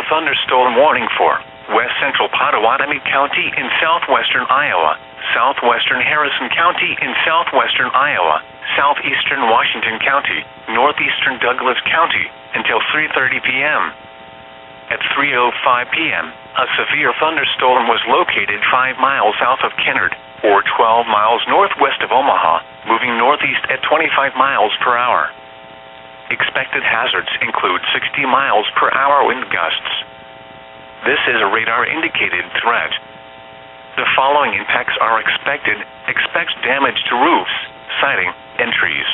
thunderstorm warning for west central Pottawattamie County in southwestern Iowa, southwestern Harrison County in southwestern Iowa, southeastern Washington County, northeastern Douglas County, until 3:30 p.m. At 3:05 p.m., a severe thunderstorm was located 5 miles south of Kennard, or 12 miles northwest of Omaha, moving northeast at 25 miles per hour. Expected hazards include 60 miles per hour wind gusts. This is a radar-indicated threat. The following impacts are expected. Expect damage to roofs, siding, and trees.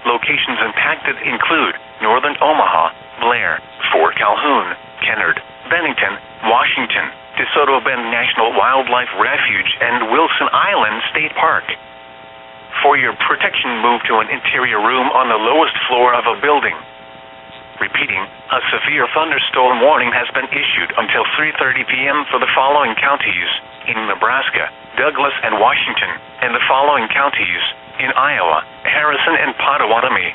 Locations impacted include northern Omaha, Blair, Fort Calhoun, Kennard, Bennington, Washington, DeSoto Bend National Wildlife Refuge, and Wilson Island State Park. For your protection, move to an interior room on the lowest floor of a building. Repeating, a severe thunderstorm warning has been issued until 3:30 p.m. for the following counties in Nebraska, Douglas, and Washington, and the following counties in Iowa, Harrison, and Pottawattamie.